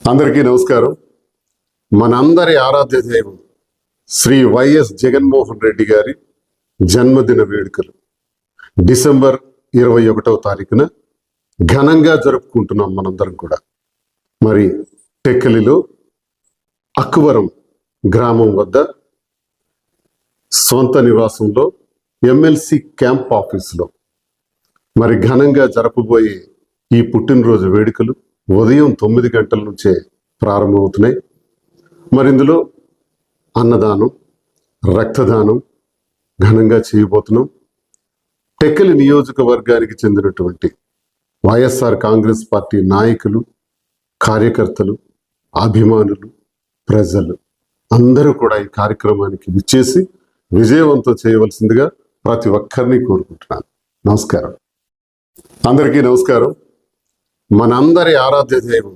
అందరికీ నమస్కారం. మనందరి ఆరాధ్య దైవం శ్రీ వైఎస్ జగన్మోహన్ రెడ్డి గారి జన్మదిన వేడుకలు డిసెంబర్ 21వ తారీఖున ఘనంగా జరుపుకుంటున్నాం మనందరం కూడా. మరి టెక్కలిలో అక్వరం గ్రామం వద్ద సొంత నివాసంలో ఎమ్మెల్సీ క్యాంప్ ఆఫీసులో మరి ఘనంగా జరపబోయే ఈ పుట్టినరోజు వేడుకలు ఉదయం 9 గంటల నుంచే ప్రారంభమవుతున్నాయి. మరి ఇందులో అన్నదానం, రక్తదానం ఘనంగా చేయబోతున్నాం. టెక్కలి నియోజకవర్గానికి చెందినటువంటి వైఎస్ఆర్ కాంగ్రెస్ పార్టీ నాయకులు, కార్యకర్తలు, అభిమానులు, ప్రజలు అందరూ కూడా ఈ కార్యక్రమానికి విచ్చేసి విజయవంతం చేయవలసిందిగా ప్రతి ఒక్కరిని కోరుకుంటున్నాను. నమస్కారం. అందరికీ నమస్కారం. మనందరి ఆరాధ్య దైవం